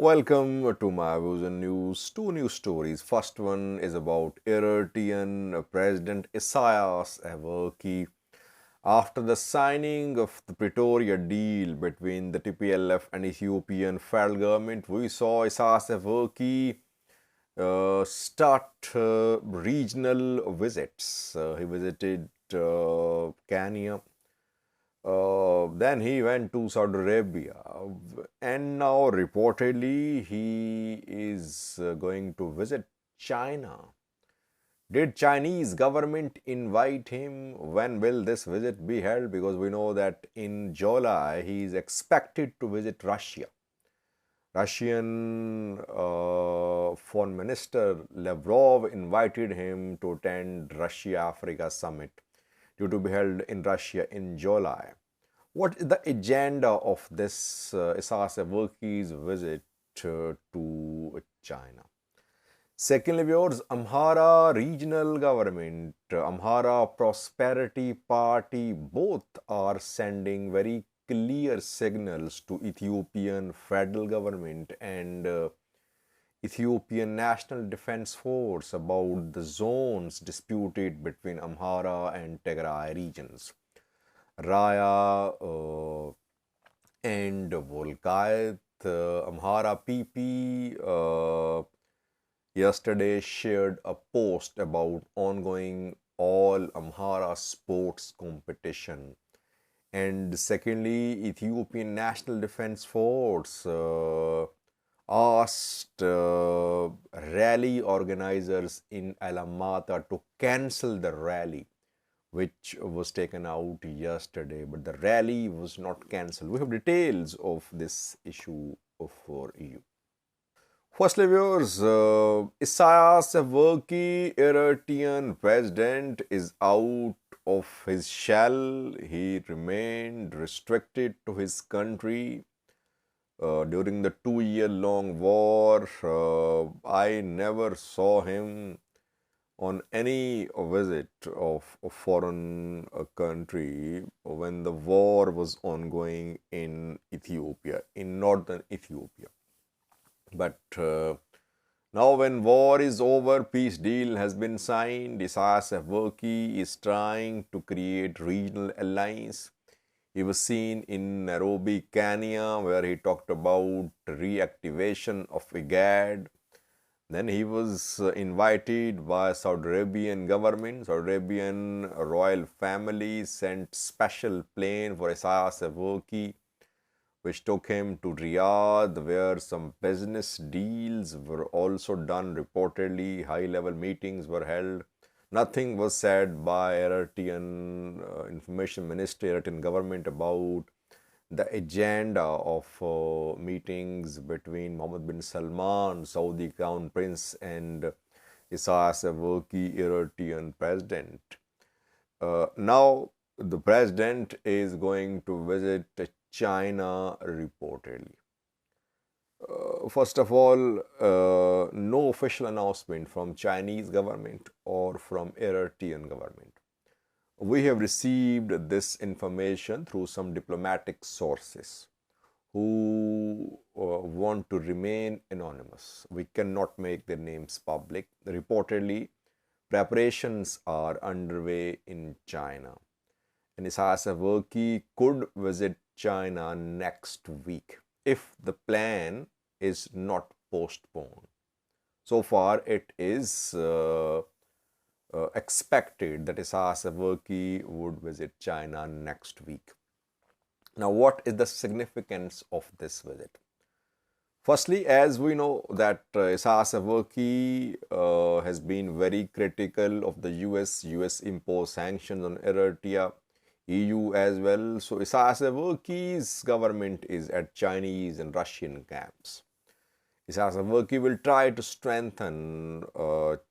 Welcome to my views and news. Two news stories. First one is about Eritrean President Isaias Afwerki. After the signing of the Pretoria deal between the TPLF and Ethiopian federal government, we saw Isaias Afwerki start regional visits. He visited Kenya, then he went to Saudi Arabia, and now reportedly he is going to visit China. Did Chinese government invite him? When will this visit be held? Because we know that in July he is expected to visit Russia. Russian Foreign Minister Lavrov invited him to attend Russia-Africa summit due to be held in Russia in July. What is the agenda of this Isaias Afwerki's visit to China? Secondly, viewers, Amhara regional government, Amhara Prosperity Party, both are sending very clear signals to Ethiopian federal government and Ethiopian National Defense Force about the zones disputed between Amhara and Tigray regions. Raya and Wolkait Amhara PP yesterday shared a post about ongoing all Amhara sports competition. And secondly, Ethiopian National Defense Force asked rally organizers in Alamata to cancel the rally which was taken out yesterday, but the rally was not cancelled. We have details of this issue for you. Firstly, viewers, Isaias Afwerki, Eritrean president, is out of his shell. He remained restricted to his country during the 2-year-long war. I never saw him on any visit of a foreign country when the war was ongoing in Ethiopia, in northern Ethiopia. But now when war is over, peace deal has been signed. Isaias Afwerki is trying to create regional alliance. He was seen in Nairobi, Kenya, where he talked about reactivation of IGAD. Then he was invited by Saudi Arabian government. Saudi Arabian royal family sent special plane for Isaias Afwerki, which took him to Riyadh, where some business deals were also done. Reportedly, high-level meetings were held. Nothing was said by Eritrean Information Ministry, Eritrean government about the agenda of meetings between Mohammed bin Salman, Saudi Crown Prince, and Isaias Afwerki, Eritrean president. Now, the president is going to visit China reportedly. First of all, no official announcement from Chinese government or from Eritrean government. We have received this information through some diplomatic sources who want to remain anonymous. We cannot make their names public. Reportedly, preparations are underway in China. And Isaias Afwerki could visit China next week if the plan is not postponed. So far, it is expected that Isaias Afwerki would visit China next week. Now, what is the significance of this visit? Firstly, as we know that Isaias Afwerki has been very critical of the US. US imposed sanctions on Eritrea, EU as well. So Isaias Afwerki's government is at Chinese and Russian camps. Isaias Afwerki will try to strengthen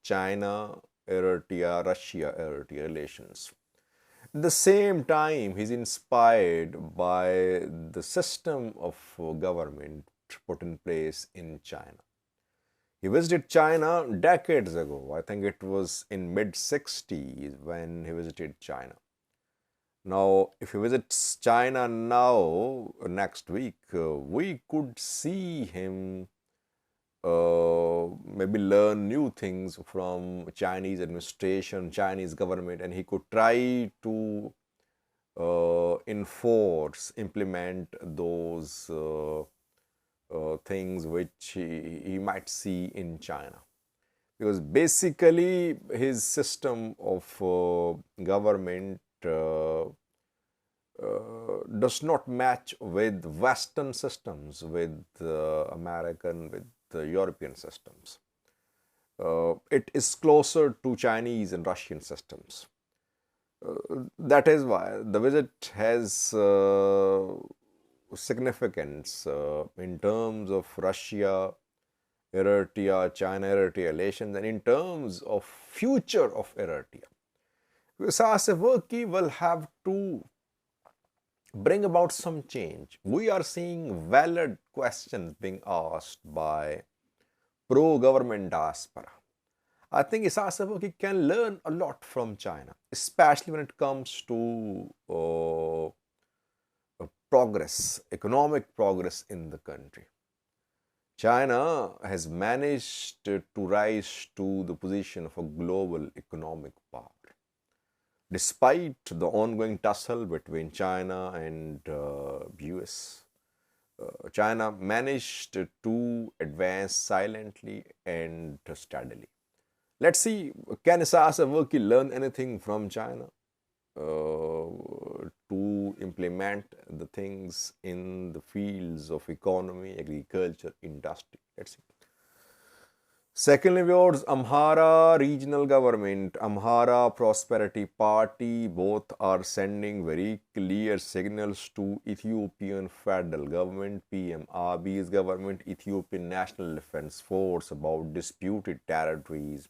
China, Eritrea, Russia, Eritrea relations. At the same time, he's inspired by the system of government put in place in China. He visited China decades ago. I think it was in mid-60s when he visited China. Now, if he visits China now, next week, we could see him maybe learn new things from Chinese administration, Chinese government, and he could try to implement those things which he might see in China. Because basically his system of government does not match with Western systems, with American, with European systems. It is closer to Chinese and Russian systems. That is why the visit has significance in terms of Russia, Eritrea, China-Eritrea relations, and in terms of future of Eritrea. Sasevaki will have to bring about some change. We are seeing valid questions being asked by pro-government diaspora. I think Sasevaki can learn a lot from China, especially when it comes to progress, economic progress in the country. China has managed to rise to the position of a global economic power. Despite the ongoing tussle between China and US, China managed to advance silently and steadily. Let's see, can Sasevaki learn anything from China to implement the things in the fields of economy, agriculture, industry? Let's see. Secondly, viewers, Amhara regional government, Amhara Prosperity Party, both are sending very clear signals to Ethiopian federal government, PM Abiy's government, Ethiopian National Defense Force about disputed territories,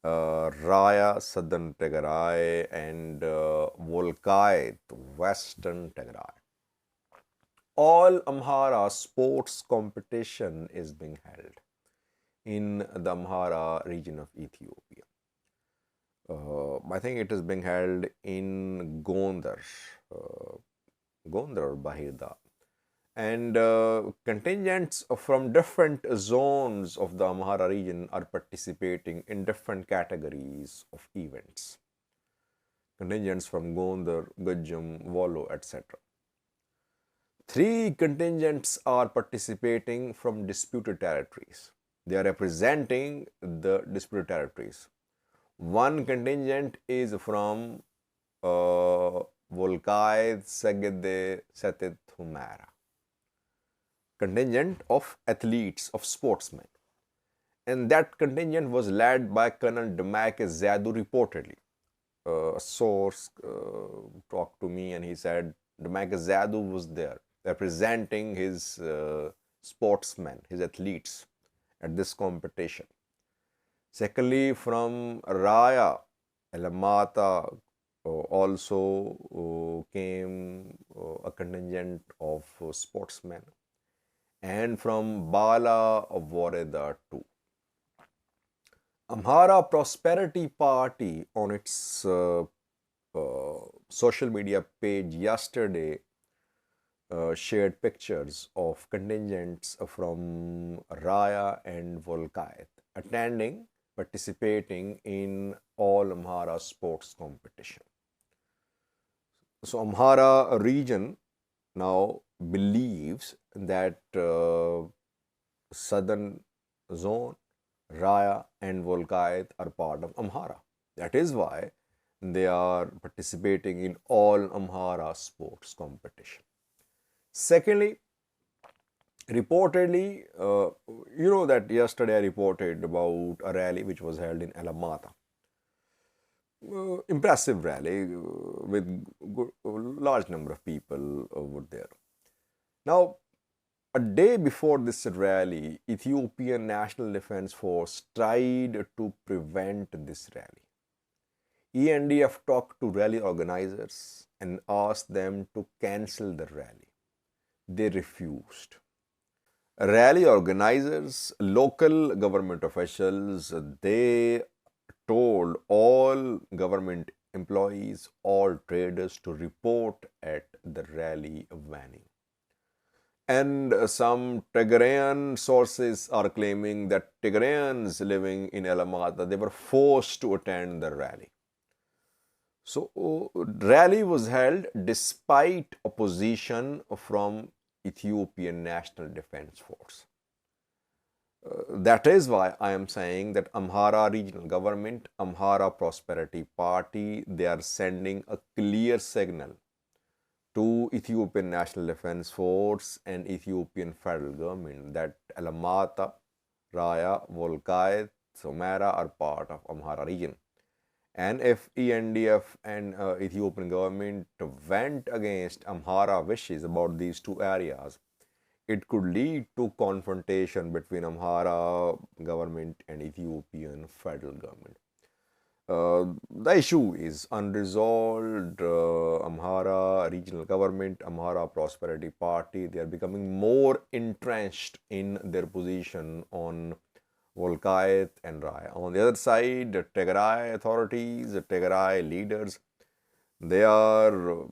Raya, Southern Tigray, and Wolkait, Western Tigray. All Amhara sports competition is being held in the Amhara region of Ethiopia. I think it is being held in Gondar or Bahirda. And contingents from different zones of the Amhara region are participating in different categories of events. Contingents from Gondar, Gujum, Wollo, etc. 3 contingents are participating from disputed territories. They are representing the disputed territories. One contingent is from Wolkait, Segede, Setit, Humera. Contingent of athletes, of sportsmen. And that contingent was led by Colonel Demake Zadu reportedly. A source talked to me and he said Demake Zadu was there representing his sportsmen, his athletes at this competition. Secondly, from Raya, Alamata also came a contingent of sportsmen, and from Bala of Wareda too. Amhara Prosperity Party on its social media page yesterday shared pictures of contingents from Raya and Wolkait attending, participating in all Amhara sports competition. So Amhara region now believes that southern zone, Raya and Wolkait are part of Amhara. That is why they are participating in all Amhara sports competition. Secondly, reportedly, you know that yesterday I reported about a rally which was held in Alamata. Impressive rally with a large number of people over there. Now, a day before this rally, Ethiopian National Defense Force tried to prevent this rally. ENDF talked to rally organizers and asked them to cancel the rally. They refused. Rally organizers, local government officials, they told all government employees, all traders to report at the rally venue. And some Tigrayan sources are claiming that Tigrayans living in Alamata, they were forced to attend the rally. So, rally was held despite opposition from Ethiopian National Defense Force. That is why I am saying that Amhara regional government, Amhara Prosperity Party, they are sending a clear signal to Ethiopian National Defense Force and Ethiopian federal government that Alamata, Raya, Wolkait, Amhara are part of Amhara region. And if ENDF and Ethiopian government went against Amhara wishes about these two areas, it could lead to confrontation between Amhara government and Ethiopian federal government. The issue is unresolved. Amhara regional government, Amhara Prosperity Party, they are becoming more entrenched in their position on Wolkait and Raya. On the other side, the Tigray authorities, the Tigray leaders, they are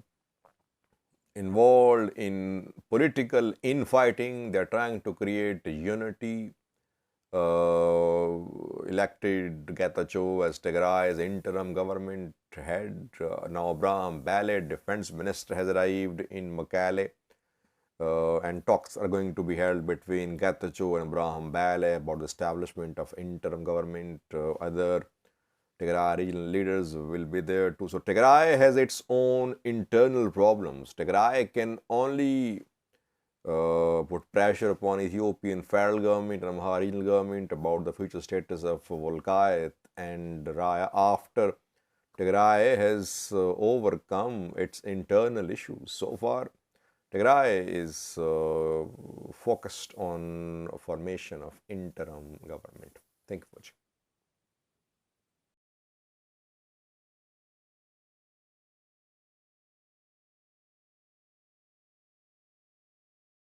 involved in political infighting. They are trying to create unity. Elected Getachew as Tigray as interim government head. Now Abraham Ballet, defense minister, has arrived in Mekelle. And talks are going to be held between Getachew and Abraham Ballet about the establishment of interim government. Other Tigray regional leaders will be there too. So Tigray has its own internal problems. Tigray can only put pressure upon Ethiopian federal government and Amhara regional government about the future status of Wolkait and Raya after Tigray has overcome its internal issues. So far, Tigray is focused on formation of interim government. Thank you for watching.